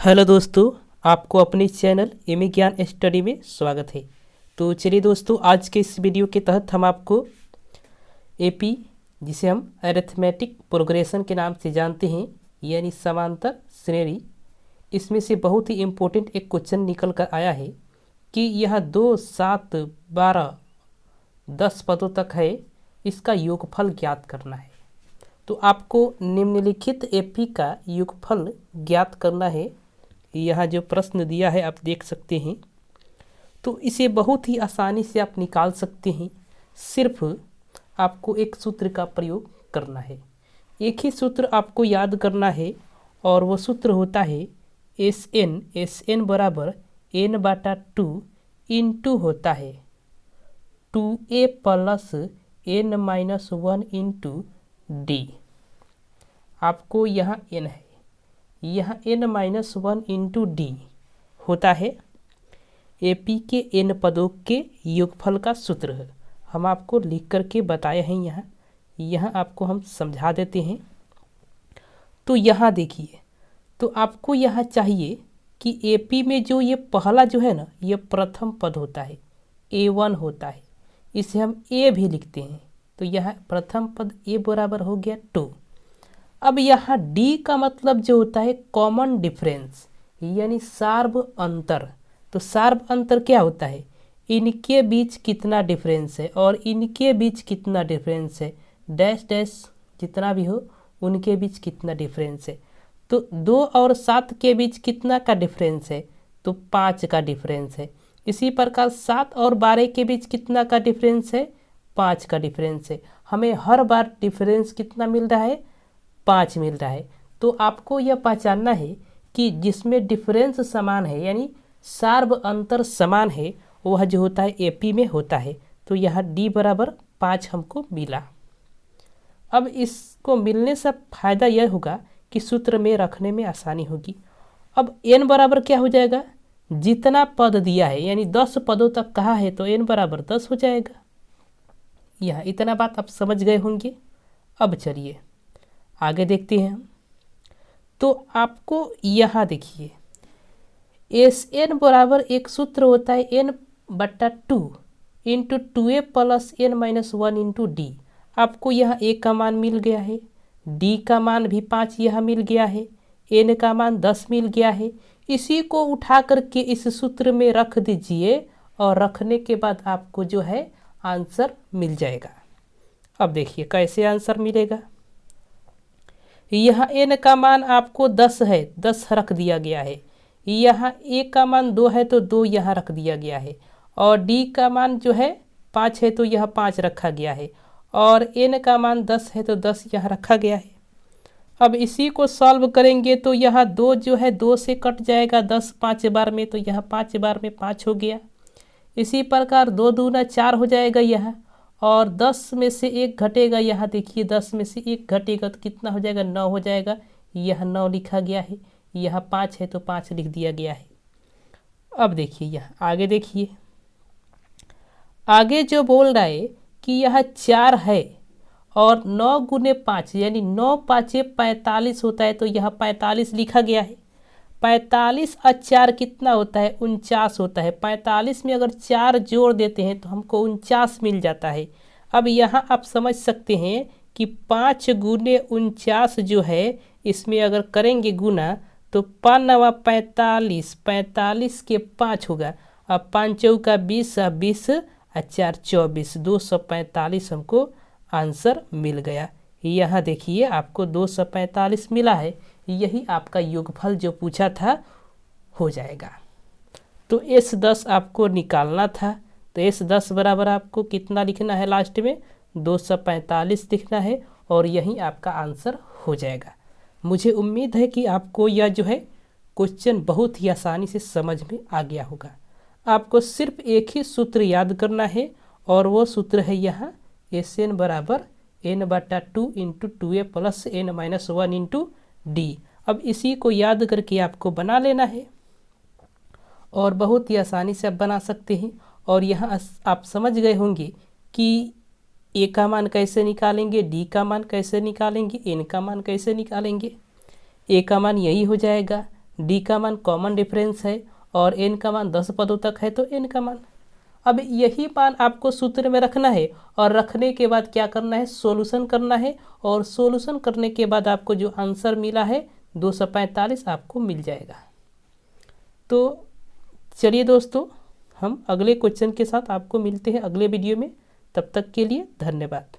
Hello दोस्तों, आपको अपने चैनल एम ज्ञान स्टडी में स्वागत है। तो चलिए दोस्तों, आज के इस वीडियो के तहत हम आपको एपी, जिसे हम अरिथमेटिक प्रोग्रेशन के नाम से जानते हैं, यानी समांतर श्रेणी, इसमें से बहुत ही इम्पोर्टेंट एक क्वेश्चन निकल कर आया है कि यह 2, 7, 12, 10 पदों तक है, इसका योगफल ज्ञात करना है। तो आपको निम्नलिखित एपी का योगफल ज्ञात करना है। यहाँ जो प्रश्न दिया है आप देख सकते हैं। तो इसे बहुत ही आसानी से आप निकाल सकते हैं। सिर्फ आपको एक सूत्र का प्रयोग करना है। एक ही सूत्र आपको याद करना है और वो सूत्र होता है एस एन बराबर n/2 इंटू होता है 2a plus n-1 into D. आपको यहाँ n है, यहाँ n-1 इंटू डी होता है एपी के n पदों के योगफल का सूत्र है। हम आपको लिख करके बताए हैं, यहाँ आपको हम समझा देते हैं। तो यहाँ देखिए, तो आपको यहाँ चाहिए कि एपी में जो ये पहला जो है ना, ये प्रथम पद होता है, a1 होता है, इसे हम a भी लिखते हैं। तो यहाँ प्रथम पद a बराबर हो गया 2। अब यहाँ D का मतलब जो होता है कॉमन डिफरेंस, यानी सार्व अंतर। तो सार्व अंतर क्या होता है? इनके बीच कितना डिफरेंस है और इनके बीच कितना डिफरेंस है, डैश डैश जितना भी हो उनके बीच कितना डिफरेंस है। तो 2 और 7 के बीच कितना का डिफरेंस है? तो 5 का डिफरेंस है। इसी प्रकार 7 और 12 के बीच कितना का डिफरेंस है? 5 का डिफरेंस है। हमें हर बार डिफरेंस कितना मिल रहा है? 5 मिल रहा है। तो आपको यह पहचानना है कि जिसमें डिफरेंस समान है, यानी सार्व अंतर समान है, वह जो होता है एपी में होता है। तो यहाँ डी बराबर 5 हमको मिला। अब इसको मिलने से फायदा यह होगा कि सूत्र में रखने में आसानी होगी। अब n बराबर क्या हो जाएगा? जितना पद दिया है, यानी 10 पदों तक कहा है, तो n बराबर 10 हो जाएगा। यहाँ इतना बात आप समझ गए होंगे। अब चलिए आगे देखते हैं हम। तो आपको यहाँ देखिए एस एन बराबर एक सूत्र होता है n/2 into 2a plus n-1 into D. आपको यहाँ a का मान मिल गया है, d का मान भी 5 यहाँ मिल गया है, n का मान 10 मिल गया है। इसी को उठा करके इस सूत्र में रख दीजिए और रखने के बाद आपको जो है आंसर मिल जाएगा। अब देखिए कैसे आंसर मिलेगा। यहाँ n का मान आपको 10 है, 10 रख दिया गया है। यहाँ a का मान 2 है तो 2 यहाँ रख दिया गया है, और d का मान जो है 5 है तो यह 5 रखा गया है, और n का मान 10 है तो 10 यहाँ रखा गया है। अब इसी को सॉल्व करेंगे तो यहाँ 2 जो है 2 से कट जाएगा, 10 5 बार में, तो यहाँ 5 बार में 5 हो गया। इसी प्रकार 2 दूना 4 हो जाएगा यहाँ, और 10 में से 1 घटेगा। यहाँ देखिए 10 में से 1 घटेगा तो कितना हो जाएगा? 9 हो जाएगा। यह 9 लिखा गया है, यहाँ 5 है तो 5 लिख दिया गया है। अब देखिए यहाँ आगे देखिए, आगे जो बोल रहा है कि यह 4 है और 9 गुने 5 यानी 9 5 45 होता है, तो यह 45 लिखा गया है। 45 और 4 कितना होता है? 49 होता है। 45 में अगर 4 जोड़ देते हैं तो हमको 49 मिल जाता है। अब यहाँ आप समझ सकते हैं कि 5 गुने 49 जो है, इसमें अगर करेंगे गुना तो 5 9 45, 45 के 5 होगा। अब 5 चौका 20, 20 और 4 24, 245 हमको आंसर मिल गया। यहाँ देखिए आपको 245 मिला है। यही आपका योगफल जो पूछा था हो जाएगा। तो S10 आपको निकालना था, तो S10 बराबर आपको कितना लिखना है? लास्ट में 245 लिखना है, और यही आपका आंसर हो जाएगा। मुझे उम्मीद है कि आपको यह जो है क्वेश्चन बहुत ही आसानी से समझ में आ गया होगा। आपको सिर्फ एक ही सूत्र याद करना है, और वो सूत्र है यहाँ एस एन बराबर n/2 into 2a plus n-1 into D. अब इसी को याद करके आपको बना लेना है, और बहुत ही आसानी से आप बना सकते हैं। और यहाँ आप समझ गए होंगे कि ए का मान कैसे निकालेंगे, डी का मान कैसे निकालेंगे, एन का मान कैसे निकालेंगे। ए का मान यही हो जाएगा डी का मान कॉमन डिफरेंस है और एन का मान 10 पदों तक है तो एन का मान। अब यही मान आपको सूत्र में रखना है और रखने के बाद क्या करना है, सॉल्यूशन करना है, और सॉल्यूशन करने के बाद आपको जो आंसर मिला है 245 आपको मिल जाएगा। तो चलिए दोस्तों, हम अगले क्वेश्चन के साथ आपको मिलते हैं अगले वीडियो में। तब तक के लिए धन्यवाद।